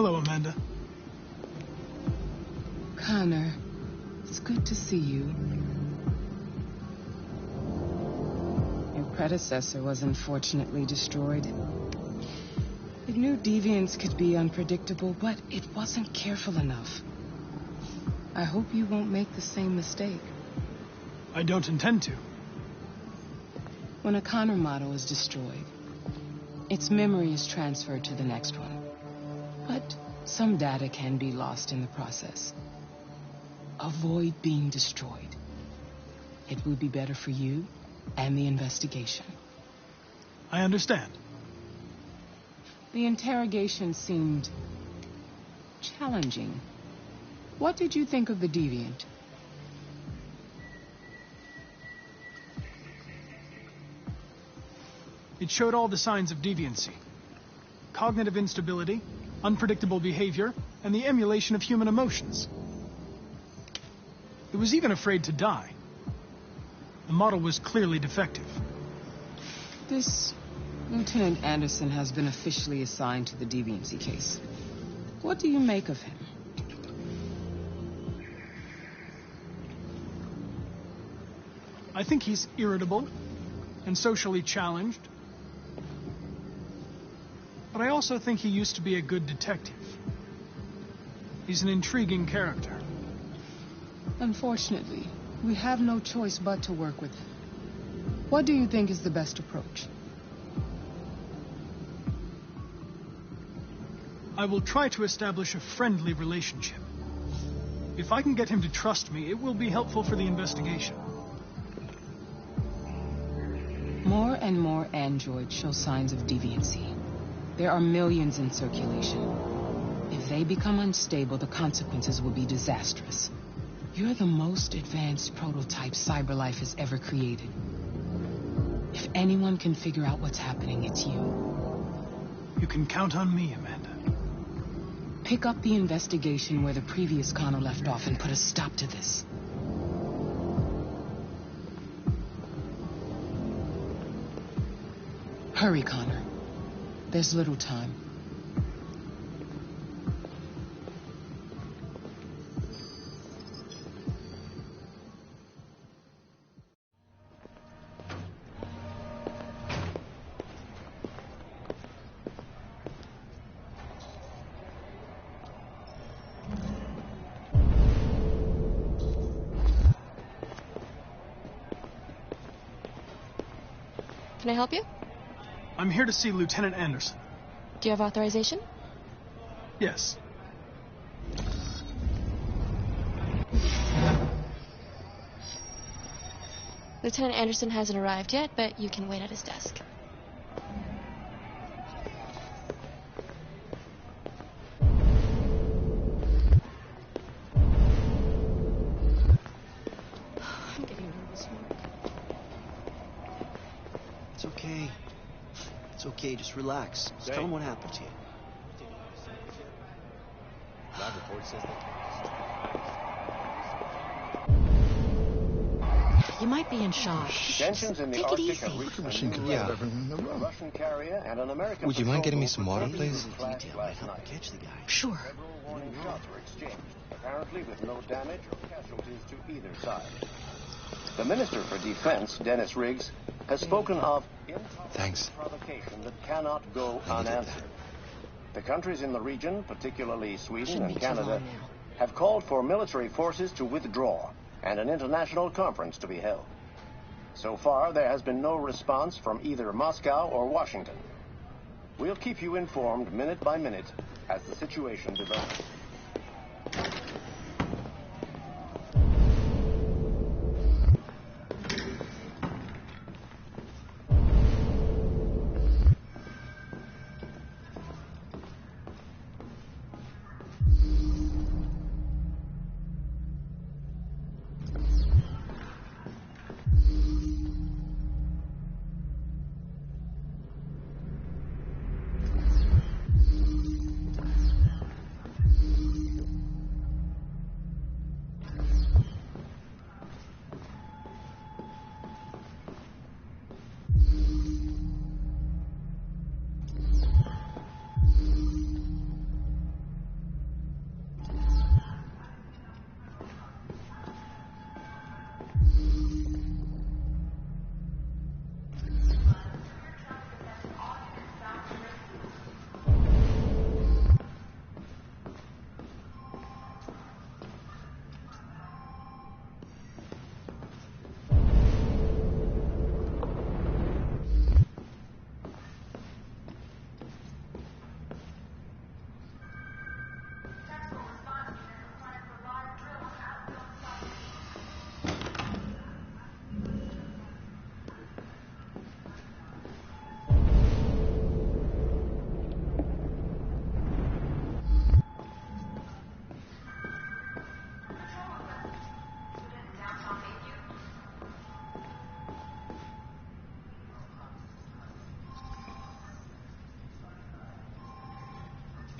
Hello, Amanda. Connor, it's good to see you. Your predecessor was unfortunately destroyed. It knew deviants could be unpredictable, but it wasn't careful enough. I hope you won't make the same mistake. I don't intend to. When a Connor model is destroyed, its memory is transferred to the next one. But some data can be lost in the process. Avoid being destroyed. It would be better for you and the investigation. I understand. The interrogation seemed challenging. What did you think of the deviant? It showed all the signs of deviancy. Cognitive instability, unpredictable behavior, and the emulation of human emotions. It was even afraid to die. The model was clearly defective. This Lieutenant Anderson has been officially assigned to the deviancy case. What do you make of him? I think he's irritable and socially challenged. But I also think he used to be a good detective. He's an intriguing character. Unfortunately, we have no choice but to work with him. What do you think is the best approach? I will try to establish a friendly relationship. If I can get him to trust me, it will be helpful for the investigation. More and more androids show signs of deviancy. There are millions in circulation. If they become unstable, the consequences will be disastrous. You're the most advanced prototype CyberLife has ever created. If anyone can figure out what's happening, it's you. You can count on me, Amanda. Pick up the investigation where the previous Connor left off and put a stop to this. Hurry, Connor. There's little time. Can I help you? I'm here to see Lieutenant Anderson. Do you have authorization? Yes. Lieutenant Anderson hasn't arrived yet, but you can wait at his desk. I'm getting nervous. It's okay. It's okay, just relax. Just tell him what happened to you. Lab report says that You might be in shock. Tensions in the Take it Arctic easy. have reached a Machine new can level. yeah. A Russian carrier and an American Would you mind getting me patrol some water, boat please? crashed Detail last might help night. catch the guy. Sure. Several warning shots were exchanged, apparently with no damage or casualties to either side. The Minister for Defense, Dennis Riggs, has spoken of Thanks. provocation that cannot go I needed unanswered. The countries in the region, particularly Sweden Shouldn't and be too Canada, long now. have called for military forces to withdraw and an international conference to be held. So far, there has been no response from either Moscow or Washington. We'll keep you informed minute by minute as the situation develops.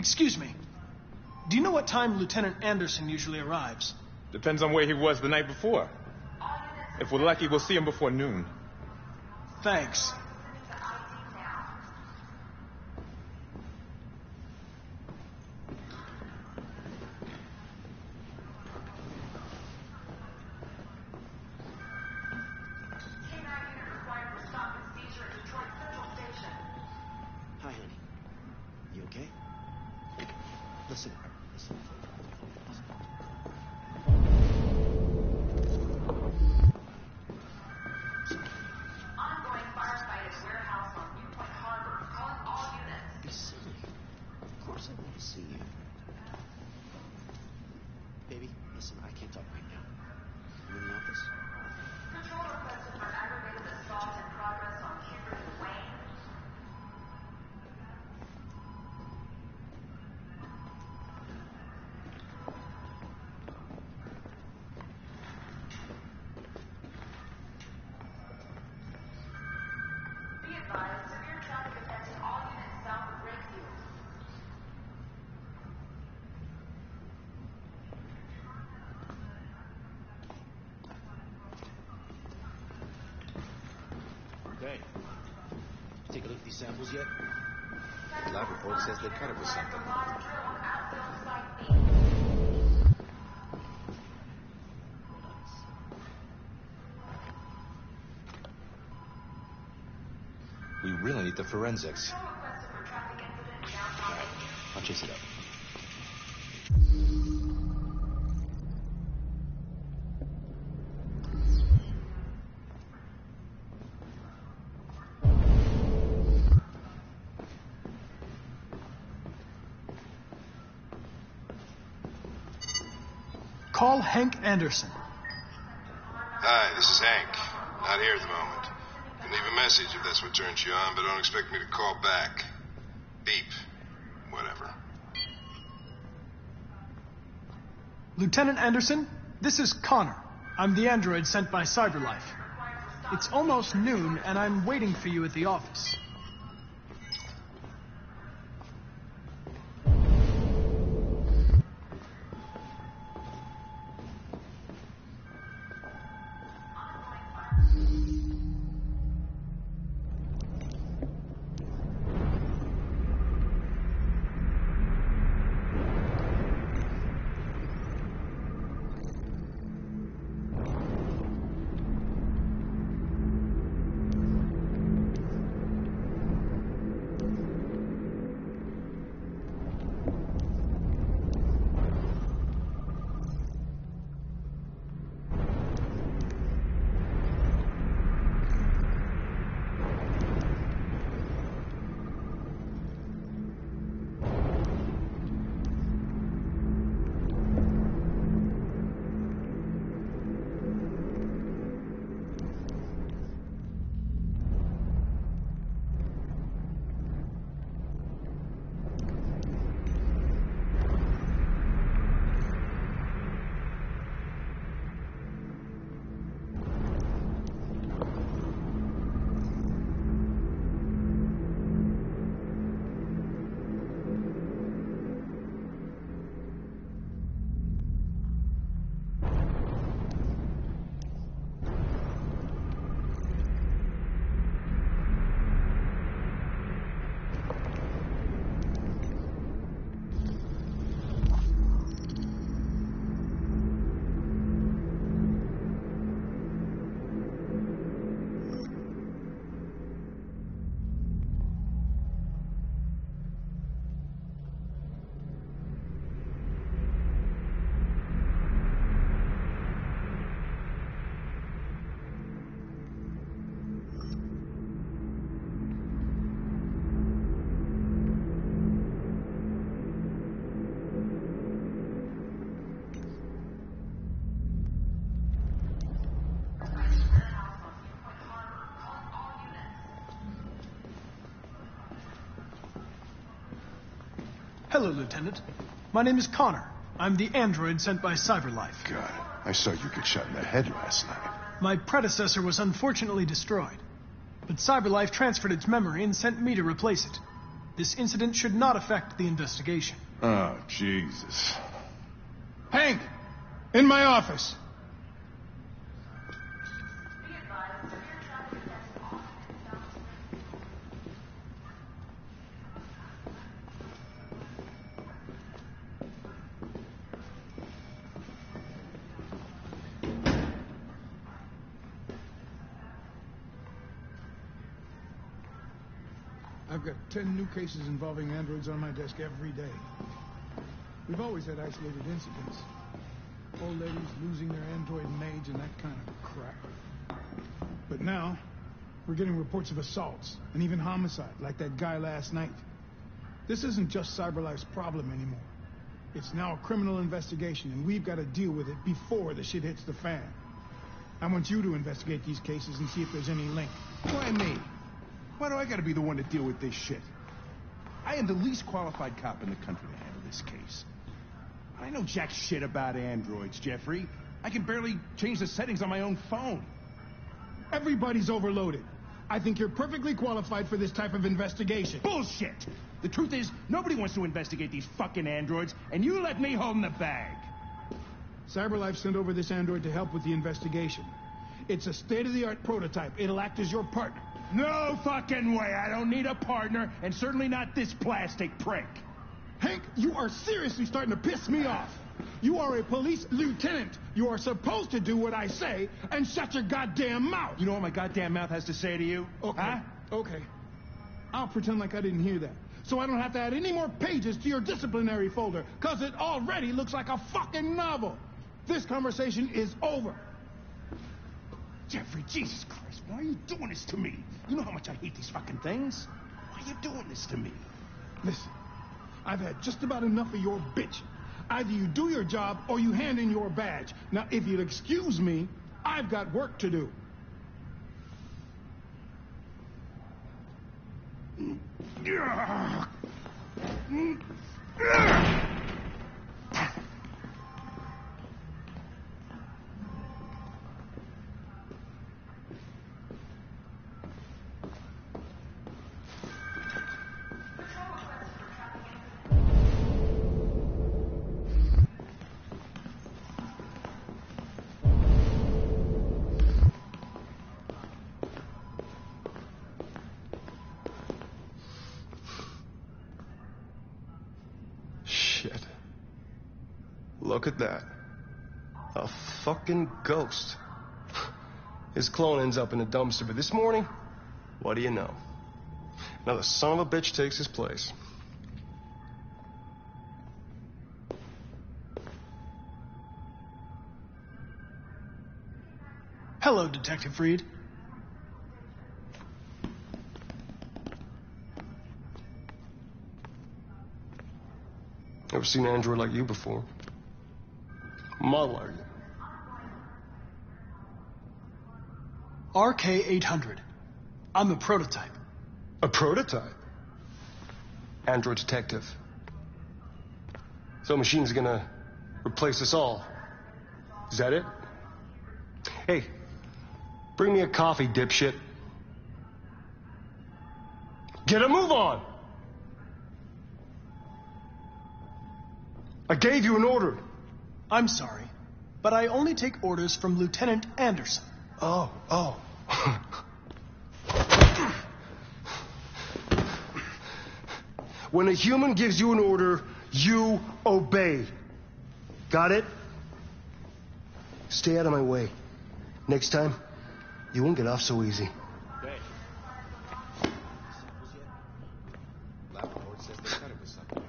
Excuse me. Do you know what time Lieutenant Anderson usually arrives? Depends on where he was the night before. If we're lucky, we'll see him before noon. Thanks. Hi, honey. You okay? Listen. Ongoing firefight at warehouse on Newport Harbor. Calling all units. Be silly. Of course I want to see you. Baby, listen, I can't talk right now. You in the office? Patrol requested for aggravated assault in progress on Hubert and Wayne. Be advised, severe traffic affecting all units south of Lakeview. Okay. Take a look at these samples yet? The lab report says they cut it with something. We really need the forensics. Alright, I'll chase it up. Call Hank Anderson. Hi, this is Hank. Not here at the moment. You can leave a message if that's what turns you on, but don't expect me to call back. Beep. Whatever. Lieutenant Anderson, this is Connor. I'm the android sent by CyberLife. It's almost noon, and I'm waiting for you at the office. Hello, Lieutenant. My name is Connor. I'm the android sent by CyberLife. God, I saw you get shot in the head last night. My predecessor was unfortunately destroyed, but CyberLife transferred its memory and sent me to replace it. This incident should not affect the investigation. Oh, Jesus. Hank! In my office! I've got 10 new cases involving androids on my desk every day. We've always had isolated incidents. Old ladies losing their android maids and that kind of crap. But now, we're getting reports of assaults and even homicide, like that guy last night. This isn't just CyberLife's problem anymore. It's now a criminal investigation, and we've got to deal with it before the shit hits the fan. I want you to investigate these cases and see if there's any link. Why me? Why do I gotta be the one to deal with this shit? I am the least qualified cop in the country to handle this case. I know jack shit about androids, Jeffrey. I can barely change the settings on my own phone. Everybody's overloaded. I think you're perfectly qualified for this type of investigation. Bullshit! The truth is, nobody wants to investigate these fucking androids, and you let me hold the bag. CyberLife sent over this android to help with the investigation. It's a state-of-the-art prototype. It'll act as your partner. No fucking way! I don't need a partner, and certainly not this plastic prick. Hank, you are seriously starting to piss me off. You are a police lieutenant. You are supposed to do what I say and shut your goddamn mouth. You know what my goddamn mouth has to say to you? Okay. Huh? Okay. I'll pretend like I didn't hear that, so I don't have to add any more pages to your disciplinary folder, because it already looks like a fucking novel. This conversation is over. Jeffrey, Jesus Christ, why are you doing this to me? You know how much I hate these fucking things. Why are you doing this to me? Listen, I've had just about enough of your bitch. Either you do your job or you hand in your badge. Now, if you'll excuse me, I've got work to do. Shit. Look at that. A fucking ghost. His clone ends up in a dumpster, but this morning, what do you know? Another son of a bitch takes his place. Hello, Detective Reed. Never seen an android like you before. Model are you? RK-800. I'm the prototype. A prototype? Android detective. So machine's gonna replace us all. Is that it? Hey, bring me a coffee, dipshit. Get a move on! I gave you an order. I'm sorry, but I only take orders from Lieutenant Anderson. Oh. When a human gives you an order, you obey. Got it? Stay out of my way. Next time, you won't get off so easy. Lab report says they cut it with something.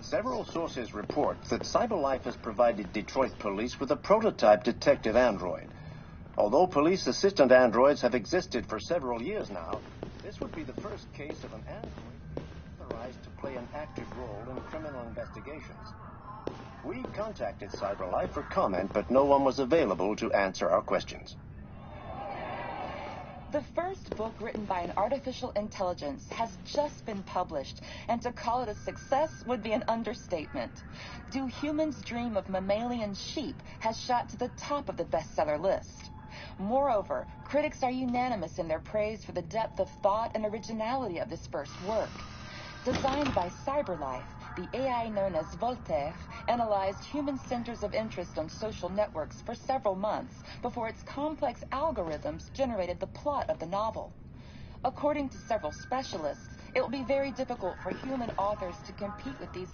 Several sources report that CyberLife has provided Detroit police with a prototype detective android. Although police assistant androids have existed for several years now, this would be the first case of an android authorized to play an active role in criminal investigations. We contacted CyberLife for comment, but no one was available to answer our questions. The first book written by an artificial intelligence has just been published, and to call it a success would be an understatement. Do Humans Dream of Mammalian Sheep has shot to the top of the bestseller list. Moreover, critics are unanimous in their praise for the depth of thought and originality of this first work. Designed by CyberLife, the AI known as Voltaire analyzed human centers of interest on social networks for several months before its complex algorithms generated the plot of the novel. According to several specialists, it will be very difficult for human authors to compete with these